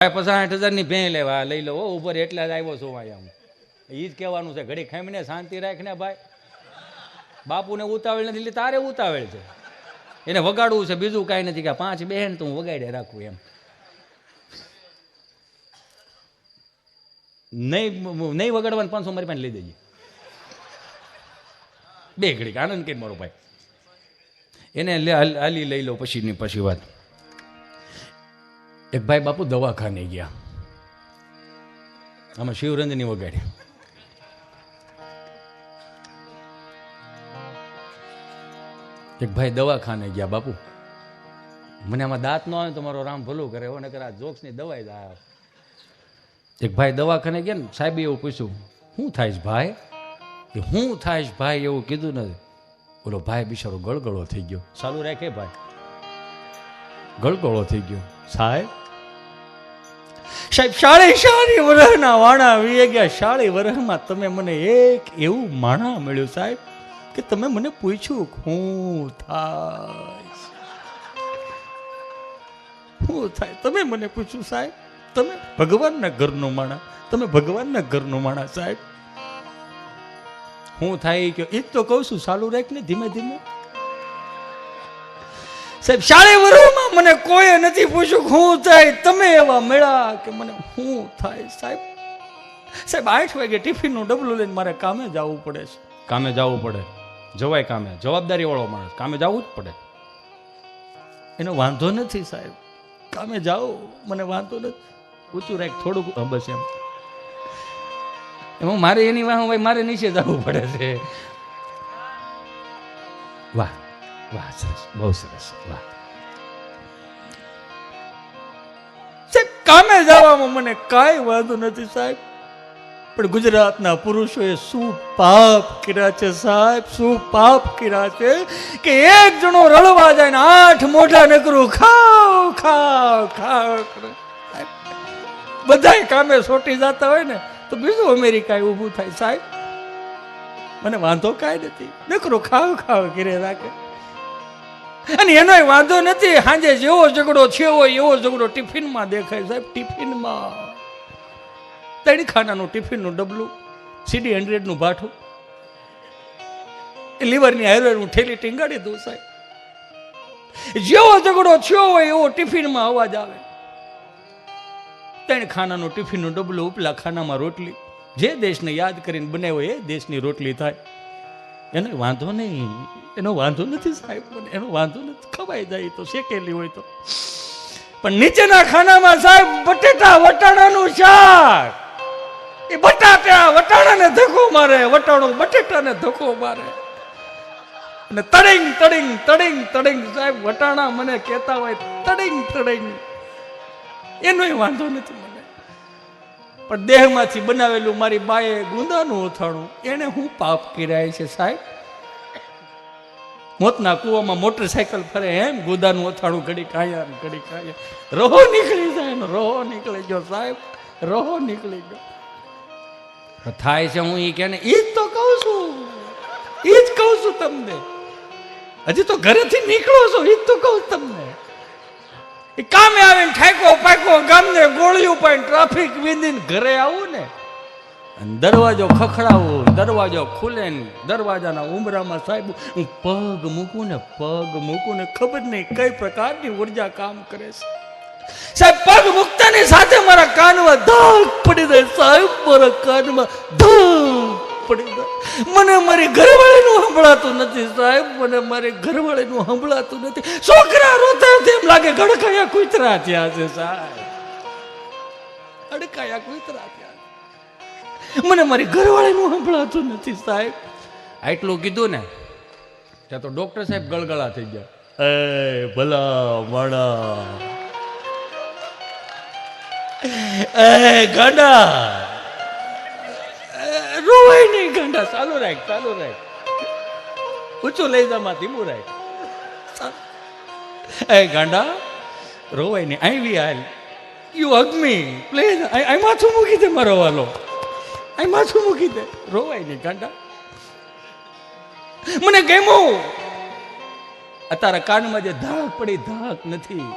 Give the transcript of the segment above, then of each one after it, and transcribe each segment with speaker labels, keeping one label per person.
Speaker 1: 50,000 ભેં લેવા લઈ લો ઉપર એટલા જ આવ્યો છું આમ એ જ કહેવાનું છે. ઘડી ખાઈને શાંતિ રાખને ભાઈ. બાપુને ઉતાવળ નથી એટલે તારે ઉતાવળ છે. એને વગાડવું છે, બીજું કાંઈ નથી કે 5 બહેન તો હું વગાડે રાખું એમ. નહીં વગાડવાનું 500 મારી પાસે લઈ દેજે. બે ઘડી આનંદ કે મારો ભાઈ એને હાલી લઈ લો. પછી વાત, એક ભાઈ બાપુ દવાખાને ગયા, આમાં શિવરંજની વગાડી. એક ભાઈ દવાખાને ગયા, બાપુ મને આમાં દાંત ન આવે તો મારો રામ ભલું કરે, એવો નકર આ જોક્સની દવાઈ જ આવે. એક ભાઈ દવાખાને ગયા ને સાહેબે એવું પૂછ્યું, શું થાય છે ભાઈ? એ શું થાય છે ભાઈ એવું કીધું નથી. બોલો ભાઈ બિચારો ગળગળો થઈ ગયો. ચાલુ રાખે ભાઈ, ગળગળો થઈ ગયો. સાહેબ 40 વર્ષના વાણા વી ગયા. 40 વર્ષમાં તમે મને એક એવું માણા મળ્યું સાહેબ કે તમે મને પૂછ્યું શું થાય. તમે મને પૂછ્યું સાહેબ, તમે ભગવાનના ઘરનું માણા, તમે ભગવાનના ઘરનું માણા સાહેબ. શું થાય કે એ તો કહું છું, ચાલુ રાખ ને ધીમે ધીમે. સાહેબ 40 વર્ષમાં મને કોઈ નથી પૂછ્યું શું થાય, તમે એવા મળ્યા કે મને શું થાય સાહેબ. સાહેબ 8 વાગે ટિફિનનું ડબલું લઈને મારે કામે જવું પડે છે. કામે જવું પડે, જવાય કામે, જવાબદારી વાળો માણસ કામે જવું જ પડે. એનો વાંધો નથી સાહેબ, કામે જાઓ મને વાંધો નથી. ઊંચું રાખ થોડુંક, બસ એમ. એમાં મારે એની વાહ ભાઈ મારે નીચે જવું પડે છે. વાહ વાહ, સરસ, બહુ સરસ, વાહ. સાહેબ કામે જવામાં મને કાંઈ વાંધો નથી સાહેબ, પણ ગુજરાતના પુરુષોએ શું પાપ કર્યા છે સાહેબ, શું પાપ કર્યા છે કે એક જણો રળવા જાય ને 8 મોઢા નકરું ખાવ ખાવ ખાવ કરે. બધાય કામે સોટી જતા હોય ને તો બીજું અમેરિકા ઊભું થાય સાહેબ. મને વાંધો કાંઈ નથી, નકરું ખાવ ખાવ કરે રાખે. અને એનોય વાંધો નથી, સાંજે જેવો ઝઘડો થયો હોય એવો ઝઘડો ટિફિનમાં દેખાય સાહેબ. ટિફિનમાં 3 ખાનાનું ટિફિનનું ડબલું, CD 100નું ભાઠું, લીવરની હાઈવેનું ઠેલી ટીંગાડી દઉં સાહેબ. જેવો ઝઘડો થયો હોય એવો ટિફિનમાં અવાજ આવે. 3 ખાનાનું ટિફિનનું ડબલું, ઉપલા ખાનામાં રોટલી. જે દેશને યાદ કરીને બનાવ્યો એ દેશની રોટલી થાય. એનો વાંધો નહીં, એનો વાંધો નથી સાહેબ, એનો વાંધો નથી, ખવાઈ જાય તો, શેકેલી હોય તો. પણ નીચેના ખાનામાં સાહેબ બટેટા વટાણાનું શાક, એ બટાટા વટાણાને ધક્કો મારે, વટાણું બટેટાને ધક્કો મારે. અને તડિંગ તડિંગ તડિંગ તડિંગ સાહેબ વટાણા મને કહેતા હોય તડિંગ તડિંગ, એનોય વાંધો નથી મને. પણ દેહમાંથી બનાવેલું મારી બાએ ગુંદાનું અથાણું, એને હું પાપ કર્યા છે સાહેબ. મોતના કૂવામાં મોટરસાયકલ ફરે એમ ગુંદાનું અથાણું ઘડી કાયા ને ઘડી કાયા. રોહો નીકળી જાય ને રોહો નીકળી ગયો સાહેબ, રોહો નીકળી ગયો. થાય છે હું એ કે ને એ જ તો કહું છું, એ જ કહું છું તમને. હજી તો ઘરેથી નીકળો છો એ જ તો કહું તમને. એ કામે આવીને ઠાકો પાકો ગામને ગોળીઓ પાઈને ટ્રાફિક વિંદીને ઘરે આવું ને, દરવાજો ખખડાવો, દરવાજો ખુલે ને દરવાજાના ઉંબરામાં સાહેબ હું પગ મૂકું ને ખબર નહીં કઈ પ્રકારની ઉર્જા કામ કરે છે સાહેબ. પગ મૂકતાની સાથે મારા કાનમાં ધક પડી જાય સાહેબ, મારા કાનમાં ધક પડી જાય. મને મારી ઘરવાળીનું સંભળાતું નથી સાહેબ, મને મારી ઘરવાળીનું સંભળાતું નથી. છોકરા રોતા એમ લાગે ગડકાયા કૂતરા થયા છે સાહેબ, અડકાયા કૂતરા થયા. મને મારી ઘરવાળીનું સંભળાતું નથી સાહેબ. આટલું કીધું ને ત્યાં તો ડોક્ટર સાહેબ ગળગળા થઈ ગયા. એ ભલા માણા, એ ગાંડા, રોવાય નહીં ગાંડા, ચાલુ રાખ, ચાલુ રાખ, ઊંચું લઈ જામાં ધીમું રાખ. એ ગાંડા રોવાય નહીં, આવી હાલ, યુ હગ મી પ્લીઝ. અહીં માથું મૂકી દે મારો વાલો, અહીં માથું મૂકી દે, રોવાય નહીં ગાંડા. મને ગમ્યું. તારા કાનમાં જે ધાક પડી ધાક નથી,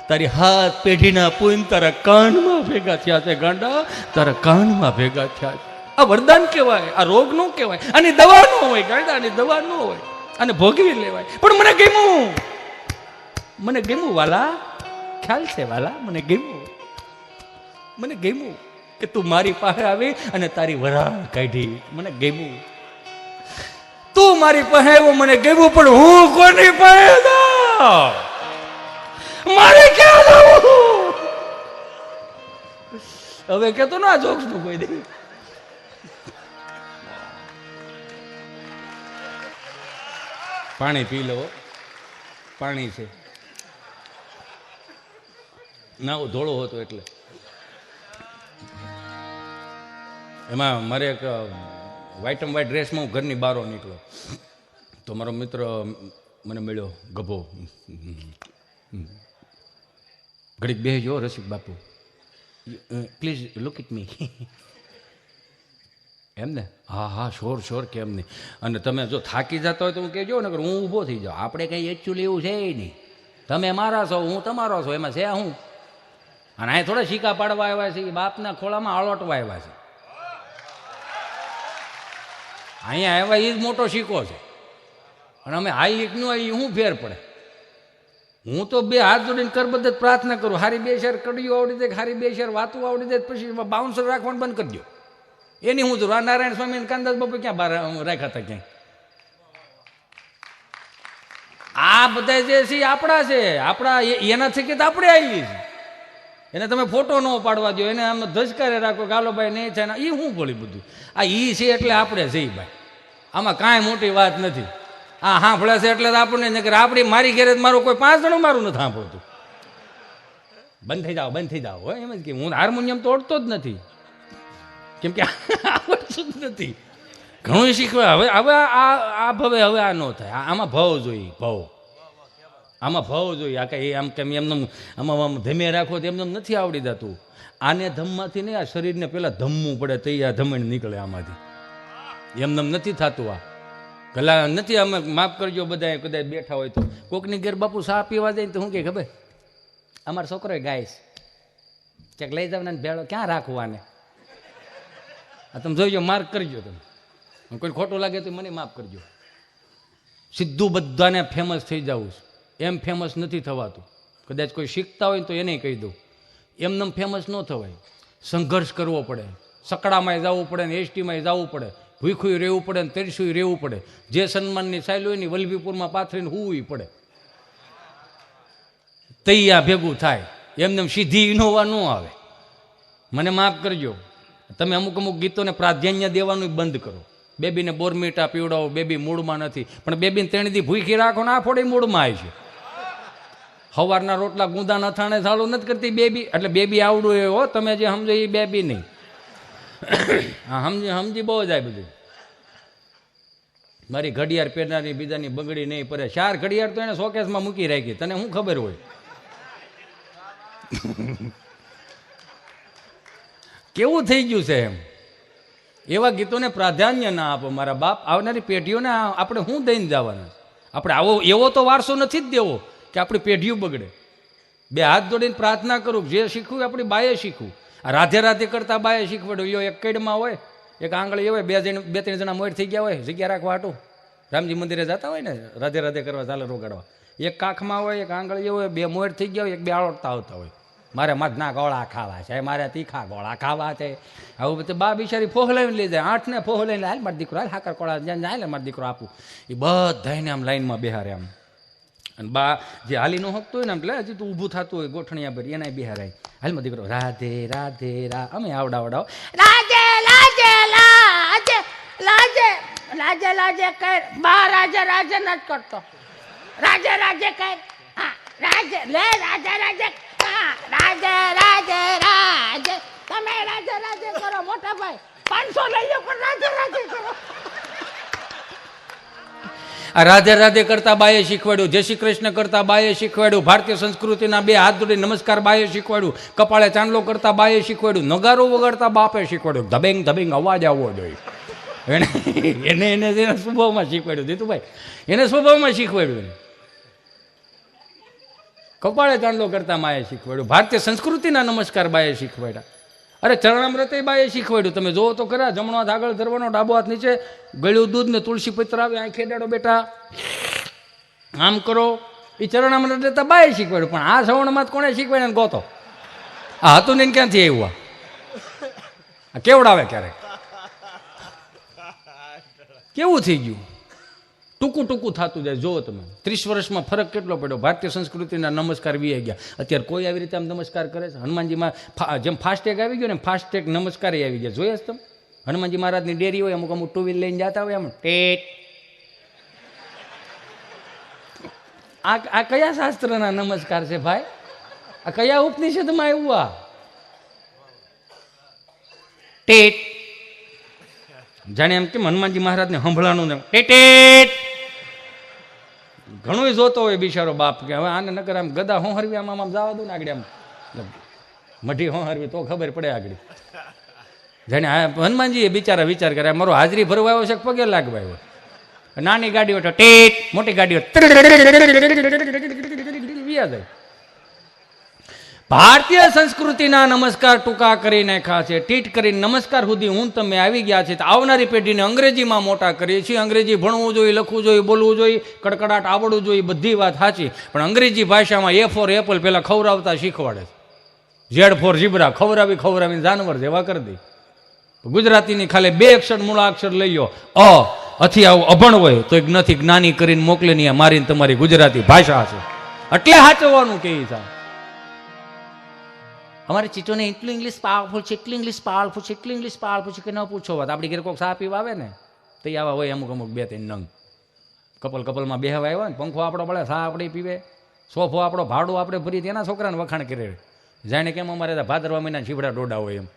Speaker 1: તારી હાથ પેઢીના પૂન તારા કાનમાં ભેગા થયા છે ગાંડા, તારા કાનમાં ભેગા થયા છે. આ વરદાન કહેવાય, આ રોગ નો કહેવાય, આની દવા ન હોય ગાંડા, આની દવા ન હોય, અને ભોગવી લેવાય. પણ મને ગમ્યું, મને ગમ્યું વાલા, ખ્યાલ છે વાલા, મને ગમ્યું, મને ગમ્યું કે તું મારી પાસે આવી અને તારી વરાળ કાઢી. મને ગમ્યું તું મારી પાસે આવ્યો, મને ગમ્યું. પણ હું કોની પાસે જાઉં? મારે ક્યાં જવું? હવે કેતો ના જોક્સ નું કોઈ દે. પાણી પી લો, પાણી છે ના, ધોળો હતો એટલે. એમાં મારે એક વ્હાઈટ એન્ડ વ્હાઈટ ડ્રેસમાં હું ઘરની બહાર નીકળ્યો તો મારો મિત્ર મને મળ્યો, ગભો. ઘડીક બેસજો રસિક બાપુ, પ્લીઝ લુક ઇટ મી. એમ ને? હા હા, શ્યોર શ્યોર, કેમ નહીં. અને તમે જો થાકી જતા હોય તો હું કહેજો ને, હું ઊભો થઈ જાઉં. આપણે કંઈ એકચ્યુઅલી એવું છે નહીં, તમે મારા છો, હું તમારો છો, એમાં છે હું. અને અહીં થોડા શીકા પાડવા આવ્યા છે, બાપના ખોળામાં આળોટવા આવ્યા છે. અહીંયા આવ્યા એ જ મોટો શીકો છે. અને અમે હાઈ એકનું આવી શું ફેર પડે? હું તો બે હાથ જોડીને કરબદ્ધ પ્રાર્થના કરું, હારી બે શેર કડીઓ આવડી જાય, હારી બે શેર વાતું આવડી જાય, પછી બાઉન્સર રાખવાનું બંધ કરી દો. એની હું તો નારાયણ સ્વામી કાંદાસ બાપુ ક્યાં બહાર રાખ્યા હતા ક્યાંય? આ બધા જે છે આપણા છે, આપણા એના થકી તો આપણે આવી છે. એને તમે ફોટો ન પાડવા દો, એને આમ ધસકારે રાખો, ગાલો ભાઈ નહીં થાય ને, એ શું બોલી બધું. આ ઈ છે એટલે આપણે છે ભાઈ, આમાં કાંઈ મોટી વાત નથી. આ સાંભળે છે એટલે આપણને નકર આપણી મારી ઘેરે મારું કોઈ 5 જણું મારું નથી સાંભળતું. બંધ થઈ જાઓ, બંધ થઈ જાઓ. હોય એમ જ કે હું હાર્મોનિયમ તો ઓળતો જ નથી, કેમ કે આવડતું જ નથી. ઘણું શીખવા. હવે હવે આ ભવે હવે આ ન થાય. આમાં ભાવ જોઈએ, ભાવ. આમાં ભાવ જોઈએ. આ કઈ આમ કેમ એમને આમાં આમ ધમે રાખો તો એમને નથી આવડી જતું. આને ધમમાંથી નહીં, આ શરીરને પહેલાં ધમવું પડે તો આ ધમણ નીકળે આમાંથી. એમને નથી થતું. આ ગલા નથી. અમે માફ કરજો બધા કદાચ બેઠા હોય તો, કોકની ઘેર બાપુ ચા પીવા જાય તો શું કે ખબર? અમારો છોકરો ગાય છે, ક્યાંક લઈ જવાના ભેળો ક્યાં રાખવાને? આ તમે જોઈજો, માર્ક કરજો. તમે કોઈ ખોટું લાગે તો મને માફ કરજો. સીધું બધાને ફેમસ થઈ જવું છે, એમ ફેમસ નથી થવાતું. કદાચ કોઈ શીખતા હોય તો એને કહી દઉં, એમને ફેમસ ન થવાય. સંઘર્ષ કરવો પડે, સકડામાં જવું પડે ને એસટીમાં જવું પડે, ભૂખું રહેવું પડે ને તરસ્યું રહેવું પડે. જે સન્માનની સાયલ હોય ને વલભીપુરમાં પાથરીને હોવું પડે, તૈયા ભેગું થાય. એમને સીધી ઇનોવા ન આવે. મને માફ કરજો, તમે અમુક અમુક ગીતોને પ્રાધાન્ય દેવાનું બંધ કરો. બેબીને બોરમીટા પીવડાવો, બેબી મૂળમાં નથી, પણ બેબીને 3 દી ભૂખી રાખો ને આ ફોડે મૂળમાં આવી છે. સવારના રોટલા ગુંદા નથાણે ચાલુ નથી કરતી બેબી, એટલે બેબી આવડું એ હો, તમે જે સમજો એ બેબી નહીં. હા, સમજી બહુ જાય બધું. મારી ઘડિયાળ પહેરનારી બીજાની બગડી નહીં પડે. 4 ઘડિયાળ તો એને શોકેસમાં મૂકી રાખી, તને શું ખબર હોય? કેવું થઈ ગયું છે એમ. એવા ગીતોને પ્રાધાન્ય ના આપો મારા બાપ. આવનારી પેઢીઓને આપણે શું દઈને જવાના? આપણે આવો એવો તો વારસો નથી જ દેવો કે આપણી પેઢીઓ બગડે. બે હાથ જોડીને પ્રાર્થના કરું, જે શીખવું આપણી બાએ શીખવું. આ રાધે રાધે કરતા બાએ શીખવાડ્યું. એક કેડમાં હોય, એક આંગળી હોય, 2-3 જણા મોર થઈ ગયા હોય જગ્યા રાખવા હાટું, રામજી મંદિરે જતા હોય ને રાધે રાધે કરવા, ચાલે રોગાડવા. એક કાખમાં હોય, એક આંગળી હોય, 2 મોર થઈ ગયા હોય, 2 આળોટતા આવતા હોય. મારે મધના ગોળા ખાવા છે, મારે તીખા ગોળા ખાવા છે. આવું બધું બા બિચારી ફોહલાવીને લઈ જાય. 8ને ફોહલાઈને હાલ મારો દીકરો, હાલ હાકર કોળા જ્યાં જાય મારો દીકરો આપું. એ બધાને આમ લાઈનમાં બેહારે આમ. અને બા જે હાલી નો હકતો હોય ને, એટલે હજી તું ઊભું થતું હોય ગોઠણિયા ભરી, એના બિહારાય. હાલ મારો દીકરો રાધે રાધે અમે આવડાવડાવ રાધે લાજે લાજે લાજે લાજે લાજે કર. બા રાજે રાજે ન કરતો, રાજે રાજે કર. હા રાજે લે, રાજે રાજે, રાજે રાજે રાજે. તમે રાજે રાજે કરો મોટા ભાઈ, 500 લઈ લો પણ રાજે રાજે કરો. આ રાધે રાધે કરતા બાએ શીખવાડ્યું, જય શ્રી કૃષ્ણ કરતા બાએ શીખવાડ્યું, ભારતીય સંસ્કૃતિના 2 હાથ જોડી નમસ્કાર બાએ શીખવાડ્યું, કપાળે ચાંદલો કરતા બાએ શીખવાડ્યું, નગારો વગાડતા બાપે શીખવાડ્યું, ધબેંગ ધબેંગ અવાજ આવવો જોઈએ. એને એના સ્વભાવમાં શીખવાડ્યું. દીતુભાઈ એને સ્વભાવમાં શીખવાડ્યું. કપાળે ચાંદલો કરતા માએ શીખવાડ્યું. ભારતીય સંસ્કૃતિના નમસ્કાર બાએ શીખવાડ્યા. અરે ચરણામૃતે બાએ શીખવાડ્યું. તમે જોવો તો ખરા, જમણો હાથ આગળ ધરવાનો, ડાબો હાથ નીચે, ગળ્યું દૂધ ને તુલસી પત્ર આવે, આંખે દાડો બેટા આમ કરો. એ ચરણામૃતે બાએ શીખવાડ્યું. પણ આ શ્રવણમાં કોણે શીખવાડ્યા ગોતો? આ હતું ને ક્યાંથી આવ્યું? આ કેવડાવે ક્યારેક કેવું થઈ ગયું, ટૂંકું ટૂંકું થતું જાય. જુઓ તમે 30 વર્ષમાં ફરક કેટલો પડ્યો. ભારતીય સંસ્કૃતિના નમસ્કાર વી ગયા. અત્યારે કોઈ આવી રીતે આમ નમસ્કાર કરે છે? હનુમાનજીમાં જેમ ફાસ્ટેગ આવી ગયો ને, ફાસ્ટેગ નમસ્કાર આવી ગયા. જોયા તમે? હનુમાનજી મહારાજની ડેરી હોય, અમુક અમુક ટુ વ્હીલ લઈને જતા હોય, આમ ટેટ. આ કયા શાસ્ત્રના નમસ્કાર છે ભાઈ? આ કયા ઉપનિષદમાં આવ્યું? આ ટેટ જાણે એમ કેમ હનુમાનજી મહારાજને સંભળાનું ને ટેટેટ. ઘણું જોતો હોય બિચારો બાપ કે હવે આને નકર આમ ગદા હોહરવી, આમ આમ જવા દો ને આગળ, આમ મઢી હોહરવી તો ખબર પડે આગળ. જાણે હનુમાનજી બિચારા વિચાર કરે, મારો હાજરી ભરવા આવ્યો છે પગે લાગવા આવ્યો. નાની ગાડીઓ તો ટેટ, મોટી ગાડીઓ જાય. ભારતીય સંસ્કૃતિના નમસ્કાર ટૂંકા કરી નાખ્યા છે. ટીટ કરીને નમસ્કાર સુધી હું તમે આવી ગયા છે. આવનારી પેઢીને અંગ્રેજીમાં મોટા કરીએ છીએ. અંગ્રેજી ભણવું જોઈએ, લખવું જોઈએ, બોલવું જોઈએ, કડકડાટ આવડવું જોઈએ, બધી વાત સાચી. પણ અંગ્રેજી ભાષામાં એ ફોર એપલ પહેલાં ખવડાવતા શીખવાડે છે. ઝેડ ફોર ઝીબ્રા ખવડાવીને જાનવર જેવા કરી દે. ગુજરાતીની ખાલી 2 અક્ષર મૂળાક્ષર લઈ લો, અથી આવું અભણ હોય તો એક નથી જ્ઞાની કરીને મોકલે નહીં. મારીને તમારી ગુજરાતી ભાષા છે એટલે સાચવવાનું કે છે. અમારે ચીટોને એટલું ઇંગ્લિશ પાવરફુલ છે, એટલું ઇંગ્લિશ પાવરફુલ છે, એટલું ઇંગ્લિશ પાવરફુલ છે કે ન પૂછો વાત. આપણી ઘરે કોઈક ચા પીવા આવે ને તો આવા હોય અમુક 2-3 નંગ. કપલમાં બેહવા આવ્યા ને, પંખો આપણો પડે, ચા આપણે પીવે, સોફો આપણો ભાડું આપણે ભરી, તેના છોકરાને વખાણ કરે. જાણે કેમ અમારે ભાદરવા મહિના છીબડા ડોડા હોય એમ.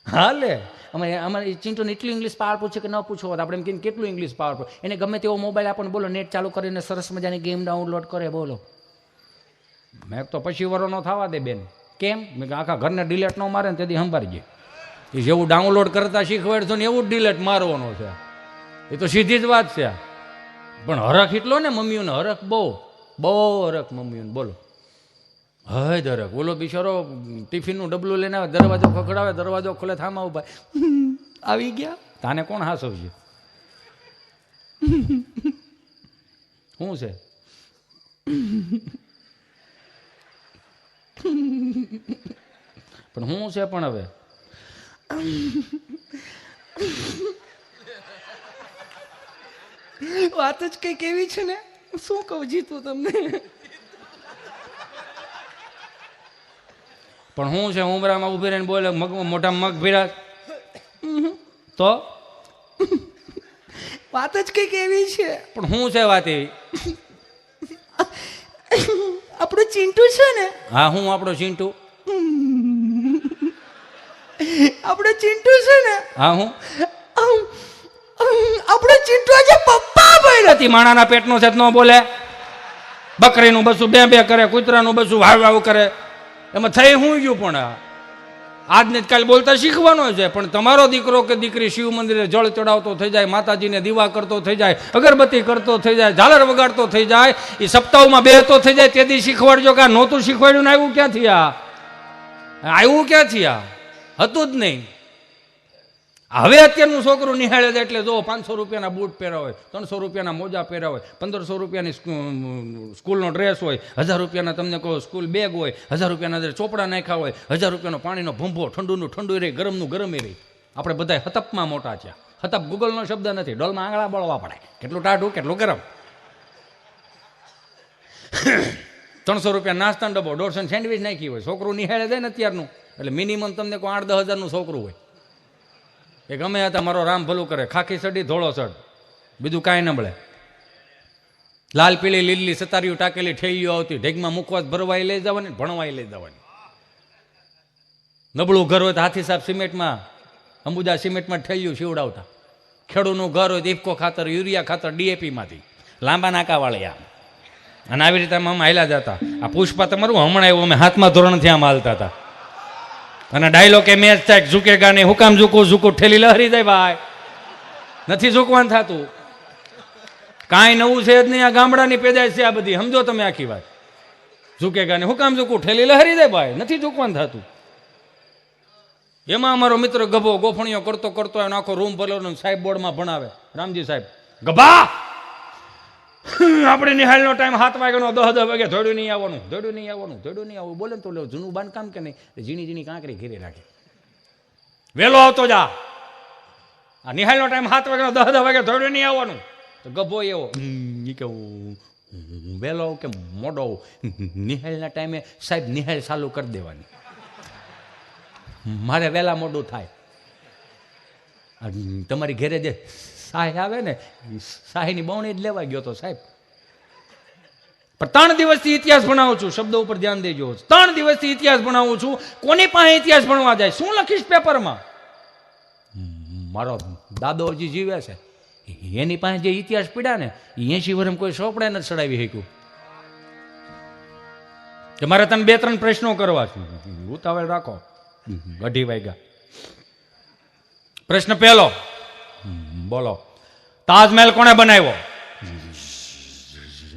Speaker 1: હાલે અમારે ચિંટોને એટલું ઇંગ્લિશ પાવરફુલ છે કે ન પૂછો વાત. આપણે એમ કહીને કેટલું ઇંગ્લિશ પાવરફુલ. એને ગમે તેવો મોબાઈલ આપણને બોલો, નેટ ચાલુ કરીને સરસ મજાની ગેમ ડાઉનલોડ કરે, બોલો. મેં તો પછી વરો ન થવા દે બેન. કેમ? મેં આખા ઘરને ડિલેટ ન મારે ને તેથી સંભાળી જાય. એ જેવું ડાઉનલોડ કરતા શીખવાડશો ને એવું જ ડિલેટ મારવાનો છે. એ તો સીધી જ વાત છે. પણ હરખ એટલો ને મમ્મીઓને, હરખ બહુ હરખ મમ્મીઓને. બોલો હદ હરખ. બોલો બિચારો ટિફિનનું ડબલું લઈને આવે, દરવાજો ખખડાવે, દરવાજો ખોલે, થામા ઉભા આવી ગયા. તાને કોણ હાસવશે? શું છે? પણ હું છે પણ હવે
Speaker 2: વાત જ કઈક એવી છે ને, શું કહું જીતું તમને.
Speaker 1: પણ હું છે ઉમરામાં ઉભી રહીને બોલે, મોટા મગ ભીડા તો
Speaker 2: વાત જ કઈક એવી છે.
Speaker 1: પણ હું છે વાત એવી?
Speaker 2: આપણું ચિંટુ છે ને.
Speaker 1: હા, હું આપણો ચિંટુ.
Speaker 2: આપણો ચિંટુ છે ને.
Speaker 1: હા, હું
Speaker 2: આપણો ચિંટુ આજે પપ્પા બન્યો.
Speaker 1: નથી માણાના પેટનો છે ન બોલે. બકરીનું બસું બે કરે, કૂતરાનું બસું વાવ કરે. એમાં થઈ હું ગયું? પણ આજને કાલે બોલતા શીખવાનો છે. પણ તમારો દીકરો કે દીકરી શિવ મંદિરે જળ ચડાવતો થઈ જાય, માતાજીને દીવા કરતો થઈ જાય, અગરબત્તી કરતો થઈ જાય, ઝાલર વગાડતો થઈ જાય, એ સપ્તાહમાં બેહતો થઈ જાય, તેથી શીખવાડજો કે આ નહોતું શીખવાડ્યું ને આવ્યું ક્યાંથી? આવ્યું ક્યાંથી? હતું જ નહીં. હવે અત્યારનું છોકરું નિહાળે જાય એટલે જો 500 રૂપિયાના બૂટ પહેર્યા હોય, 300 રૂપિયાના મોજા પહેર્યા હોય, 1500 રૂપિયાની સ્કૂલનો ડ્રેસ હોય, 1000 રૂપિયાના તમને કહો સ્કૂલ બેગ હોય, 1000 રૂપિયાના અંદર ચોપડા નાખ્યા હોય, 1000 રૂપિયાનો પાણીનો ભંભો, ઠંડુનું ઠંડુ રહે, ગરમનું ગરમ રહે. આપણે બધા હતપમાં મોટા છે. હતપ ગૂગલનો શબ્દ નથી. ડોલમાં આંગળા બળવા પડે, કેટલું ટાઢું કેટલું ગરમ. 300 રૂપિયા નાસ્તાનો ડબ્બો, 150 સેન્ડવીચ નાખી હોય. છોકરું નિહાળે જાય ને અત્યારનું એટલે મિનિમમ તમને કહો 8-10 હજારનું છોકરું હોય. એ ગમે હતા મારો રામ ભલું કરે, ખાખી સડી ધોળો સડ, બીજું કાંઈ ન મળે. લાલ પીળી લીલી સતારીઓ ટાકેલી ઠેલીઓ આવતી, ઢેગમાં મૂકવા ભરવાઈ લઈ જવાની, ભણવાઈ લઈ જવાની. નબળું ઘર હોય તો હાથી સાહેબ સિમેન્ટમાં, અંબુજા સિમેન્ટમાં ઠેલિયું શીવડાવતા. ખેડૂતનું ઘર હોય તો ઇફકો ખાતર, યુરિયા ખાતર, ડીએપીમાંથી લાંબા નાકાવાળા. અને આવી રીતે આમ હાલ્યા જતા. આ પુષ્પા તમારું હમણાં એવું અમે 7મા ધોરણથી આમ હાલતા હતા. અને ડાયલોગ એ મેચ થાય, ઝૂકેગા નહીં. હું કામ ઝૂકું ઠેલી લહરી જાય ભાઈ, નથી ઝૂકવાનું થતું. કાંઈ નવું છે જ નહીં. આ ગામડાની પેદાશ છે આ બધી. સમજો તમે આખી વાત. ઝૂકેગા ને હું કામ ઝૂકું? ઠેલી લહેરી દે ભાઈ, નથી ઝૂકવાનું થતું. એમાં અમારો મિત્ર ગભો ગોફણીઓ કરતો કરતો એનો આખો રૂમ ભરેલો, સાહેબ બોર્ડમાં ભણાવે, રામજી સાહેબ, ગભા આપણે નિહાળનો ટાઈમ 7 વાગ્યાનો 10 વાગે ધોડ્યું નહીં આવવાનું, ધોડ્યું નહીં આવવાનું, ધોડ્યું નહીં આવવું. બોલે તો લે જૂનું બાંધકામ કે નહીં, ઝીણી ઝીણી કાંકરી ઘેરે રાખે. વહેલો આવતો જા. આ નિહાળનો ટાઈમ 7 વાગ્યાનો 10 વાગે ધોડ્યું નહીં આવવાનું. તો ગભો એવો કે વહેલો કે મોડો નિહાળના ટાઈમે સાહેબ નિહાળ ચાલુ કરી દેવાની. મારે વહેલા મોડું થાય. તમારી ઘેરે જે સાહી આવે ને, સાહીની બવણી જ લેવા ગયો તો સાહેબ. પણ 3 દિવસથી ઇતિહાસ ભણાવું છું. શબ્દો ઉપર ધ્યાન દેજો. 3 દિવસથી ઇતિહાસ ભણાવું છું. કોની પાસે ઇતિહાસ ભણવા જાય? શું લખીશ પેપરમાં? મારો દાદો હજી જીવે છે, એની પાસે જે ઇતિહાસ પીડ્યા ને, 80 વર્ષ કોઈ સોપડે નથી ચડાવી શક્યું. કે મારે તને 2-3 પ્રશ્નો કરવા છે, ઉતાવળ રાખો. 2:30 વાગ્યા. પ્રશ્ન પહેલો, બોલો, તાજમહેલ કોણે બનાવ્યો?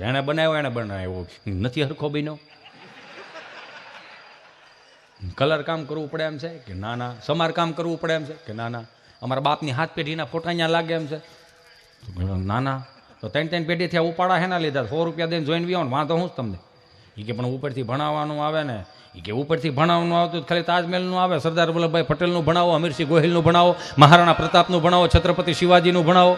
Speaker 1: એને બનાવ્યો, એને બનાવ્યો. નથી હરખો બન્યો. કલર કામ કરવું પડે એમ છે કે ના ના? સમાર કામ કરવું પડે એમ છે કે ના ના? અમારા બાપની હાથ પેઢીના ફોટા અહીંયા લાગે એમ છે? ના ના. તો 3 પેઢી થયા ઉપાડા હેના લીધા? 100 રૂપિયા દઈને જોઈને બી આવો ને વાંધો હું જ તમને. એ કે પણ ઉપરથી ભણાવવાનું આવે ને. એ કે ઉપરથી ભણાવવાનું આવતું ખાલી તાજમહેલનું આવે, સરદાર વલ્લભભાઈ પટેલનું ભણાવો, અમીરસિંહ ગોહિલનું ભણાવો, મહારાણા પ્રતાપનું ભણાવો, છત્રપતિ શિવાજીનું ભણાવો.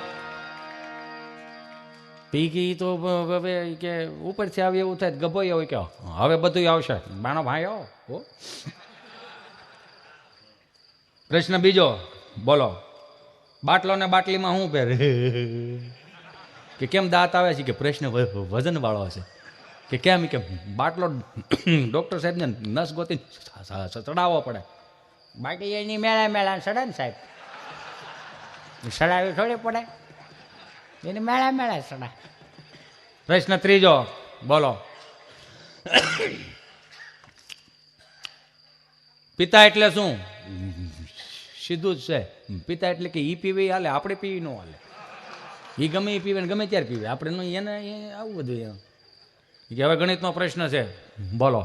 Speaker 1: પી તો હવે કે ઉપરથી આવે એવું થાય. ગભોઈ હોય કે હવે બધું આવશે. બાનો ભાઈ આવો. પ્રશ્ન બીજો, બોલો, બાટલો ને બાટલીમાં શું પહેરે? કે કેમ દાંત આવે છે? કે પ્રશ્ન વજન વાળો છે. કે કેમ? કે બાટલો ડોક્ટર સાહેબને નસ ગોતી ચડાવવો પડે. બાકી એની મેળા મેળા ચડે ને સાહેબ, ચડાવી થોડી પડે, એની મેળા મેળા ચડાય. પ્રશ્ન ત્રીજો, બોલો, પિતા એટલે શું? સીધું જ છે. પિતા એટલે કે ઈ પીવે હાલે, આપણે પીવી ન હાલે. એ ગમે એ પીવે ને ગમે ત્યારે પીવે, આપણે એને આવું બધું એમ. કે હવે ગણિતનો પ્રશ્ન છે, બોલો,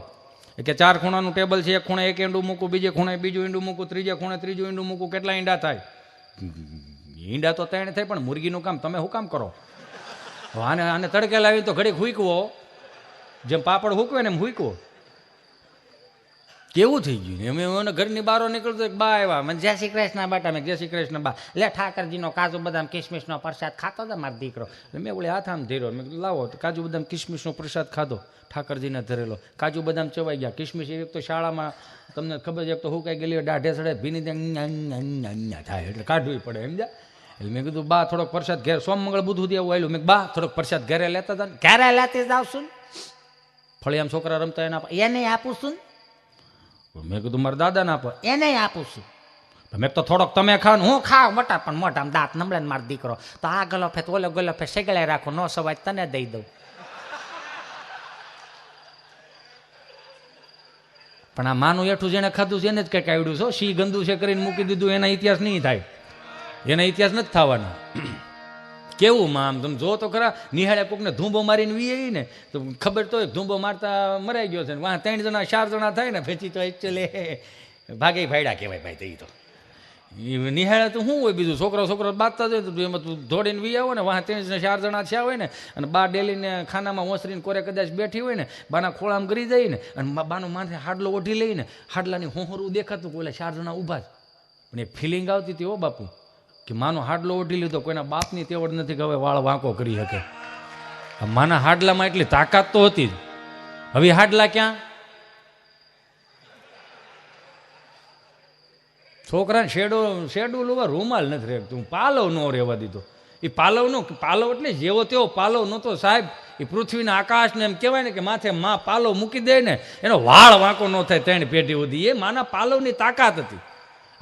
Speaker 1: કે 4 ખૂણાનું ટેબલ છે, એક ખૂણે 1 ઈંડું મૂકું, બીજે ખૂણે બીજું ઈંડું મૂકું, ત્રીજે ખૂણે ત્રીજું ઈંડું મૂકું, કેટલા ઈંડા થાય? ઈંડા તો 3 થાય, પણ મુરગીનું કામ તમે શું કામ કરો? આને તડકે લાવી તો ઘડીક હુંકવો, જેમ પાપડ હુકવે ને એમ હુંકવો. કેવું થઈ ગયું? એમ ઘરની બહાર નીકળતો એક બા આવ્યા, મને જય શ્રી કૃષ્ણ બાટા. મેં જય શ્રી કૃષ્ણ બા. લે ઠાકરજીનો કાજુ બદામ કિસમિસનો પ્રસાદ ખાતો હતો મારો દીકરો. એટલે મેં ઓલી હાથ આમ ધીરો, મેં લાવો તો કાજુ બદામ કિસમિસનો પ્રસાદ ખાધો, ઠાકરજીને ધરેલો. કાજુ બદામ ચવાઈ ગયા. કિસમિસ એક તો શાળામાં તમને ખબર છે, એક તો હુકાઈ ગયેલી દાઢે ચડે, ભીની થાય એટલે કાઢવી પડે, સમજ્યા? એટલે મેં કીધું બા થોડોક પ્રસાદ ઘેર, સોમ મંગળ બુધ સુધી આવું આવેલું. મેં બા થોડોક પ્રસાદ ઘરે લેતા હતા. ઘરે લેતી જ આવશું. ફળિયામ છોકરા રમતા એને આપું છું. મેં કીધું મારા દાદાને આપો, એને આપું છું. મેં તો થોડોક તમે ખાવ ને હું ખાવ મોટા, પણ મોટામાં દાંત નમળે ને મારો દીકરો તો આ ગલોફે ઓલો ગલોફે સેગળે રાખો, નો સવાજ તને દઈ દઉં. પણ આ માનું એઠું જેને ખાધું છે એને જ કંઈક આવડ્યું છે. સી ગંદુ છે કરીને મૂકી દીધું, એના ઇતિહાસ નહીં થાય, એના ઇતિહાસ નથી થવાના. કેવું માં આમ તમે જો તો ખરા, નિહાળે કોકને ધૂંબો મારીને વી ને તો ખબર તો ધૂંબો મારતા મરાઈ ગયો છે. વાહ 3 જણા 4 જણા થાય ને ફેંચી તો એકચ્યુઅલી ભાગે ભાઈડા કહેવાય ભાઈ. તે તો નિહાળે તો શું હોય બીજું? છોકરો બાંધતા જાય તો એમાં તું દોડીને વી આવો ને, વાહ 3 4 જણા થયા હોય ને, અને બા ડેલીને ખાનામાં ઓસરીને કોરે કદાચ બેઠી હોય ને, બાના ખોળામાં કરી જાય ને, અને બાનો માથે હાડલો ઓઢી લઈને હાડલાની હોહરું દેખાતું, ઓલા 4 જણા ઊભા જ. પણ એ ફિલિંગ આવતી હતી, ઓ બાપુ, કે માનો હાડલો ઓઢી લીધો. કોઈના બાપની તેવડ નથી કે હવે વાળ વાંકો કરી શકે. માના હાડલામાં એટલી તાકાત તો હતી જ. હવે હાડલા ક્યાં? છોકરાને શેડું લોવા રૂમાલ નથી રહેતું, પાલવ ન રહેવા દીધો. એ પાલવ એટલે જેવો તેવો પાલવ નહોતો સાહેબ. એ પૃથ્વીના આકાશને એમ કહેવાય ને કે માથે માં પાલવ મૂકી દે ને એનો વાળ વાંકો ન થાય 3 પેઢી સુધી. એ માના પાલવની તાકાત હતી.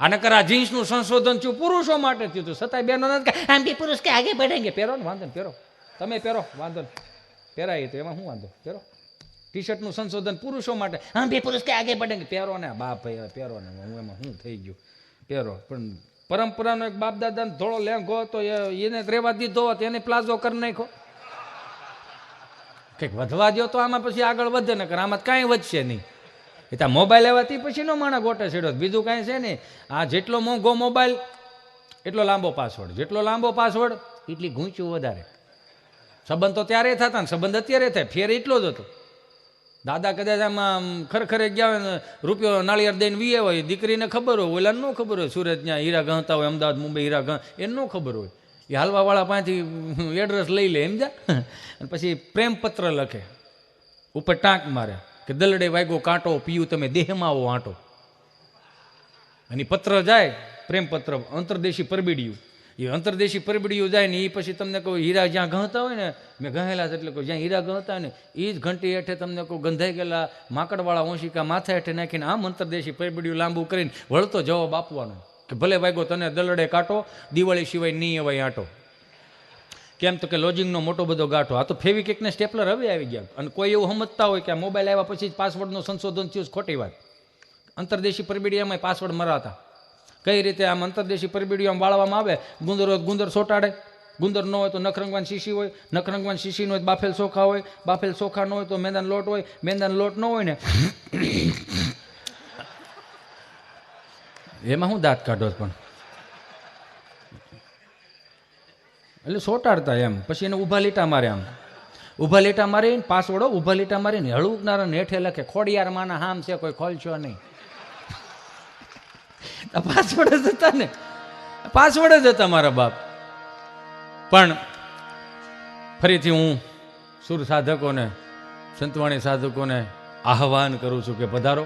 Speaker 1: આને કર આ જીન્સનું સંશોધન થયું પુરુષો માટે થયું હતું, છતાંય બેનો નથી આમ બી પુરુષ કે આગે बढ़ेंगे. પહેરો ને વાંધો ને, પહેરો તમે પહેરો વાંધો ને, પહેરાય તો એમાં શું વાંધો? પહેરો. ટી શર્ટનું સંશોધન પુરુષો માટે, હા બે પુરુષ કે આગે बढ़ेंगे. પહેરો ને બાપ ભાઈ, પહેરો ને, હું એમાં શું થઈ ગયું? પહેરો. પણ પરંપરાનો એક બાપ દાદાને થોડો લેંઘો હતો, એને રહેવા દીધો હોત, એને પ્લાઝો કરી નાખ્યો. કંઈક વધવા દો તો આમાં પછી આગળ વધે ને આમાં કાંઈ વધશે નહીં. એ ત્યાં મોબાઈલ આવવાથી પછી નો માણા ગોટે છેડો, બીજું કાંઈ છે નહીં. આ જેટલો મોંઘો મોબાઈલ એટલો લાંબો પાસવર્ડ, જેટલો લાંબો પાસવર્ડ એટલી ગૂંચું વધારે. સંબંધ તો ત્યારે થતા ને સંબંધ અત્યારે થાય, ફેર એટલો જ હતો. દાદા કદાચ આમાં ખરેખર ગયા હોય ને રૂપિયો નાળિયેર દઈને વીએ હોય, દીકરીને ખબર હોય, ઓલા ન ખબર હોય, સુરત ત્યાં હીરા ગણતા હોય, અમદાવાદ મુંબઈ હીરા ગણ, એને ન ખબર હોય. એ હાલવાવાળા પાસેથી એડ્રેસ લઈ લે સમજા, અને પછી પ્રેમપત્ર લખે, ઉપર ટાંક મારે કે દલડે વાગ્યો કાંટો, પીયું તમે દેહમાં આવો આંટો. અને પત્ર જાય પ્રેમપત્ર, અંતરદેશી પરબીડિયું. એ અંતરદેશી પરબીડિયું જાય ને એ પછી તમને કહું હીરા જ્યાં ગણતા હોય ને, મેં ગહેલા છે એટલે કહું જ્યાં હીરા ગણતા હોય ને એ જ ઘંટી હેઠે તમને કહું ગંધાઈ ગયેલા માકડવાળા ઓશિકા માથા હેઠે નાખીને આમ અંતરદેશી પરબીડિયું લાંબુ કરીને વળતો જવાબ આપવાનો કે ભલે વાગ્યો તને દલડે કાંટો, દિવાળી સિવાય નહીં અવાય આંટો. કેમ તો કે લોજિંગનો મોટો બધો ગાંઠો. આ તો ફેવિકિકને સ્ટેપલર હવે આવી ગયા. અને કોઈ એવું સમજતા હોય કે આ મોબાઈલ આવ્યા પછી જ પાસવર્ડનું સંશોધન થયું, ખોટી વાત. અંતરદેશી પરબીડિયામાં પાસવર્ડ મરાતા. કઈ રીતે આમ અંતરદેશી પરબીડિયું આમ વાળવામાં આવે, ગુંદર હોય ગુંદર સોટાડે, ગુંદર ન હોય તો નખરંગવાન શીશી હોય, નખરંગવાન શીશી ન હોય બાફેલ ચોખા હોય, બાફેલ ચોખા ન હોય તો મેંદાનો લોટ હોય, મેંદાનો લોટ ન હોય ને એમાં હું દાંત કાઢો પણ એટલે સોટાડતા એમ. પછી એને ઊભા લીટા મારે, આમ ઊભા લીટા મારીને પાસવર્ડો ઊભા લીટા મારીને હળુકનારા હેઠે લખે ખોડિયાર માના હામ છે કોઈ ખોલશો નહીં. પાસવર્ડ જ હતા ને, પાસવર્ડ જ હતા મારા બાપ. પણ ફરીથી હું સુર સાધકોને, સંતવાણી સાધકોને આહવાન કરું છું કે પધારો.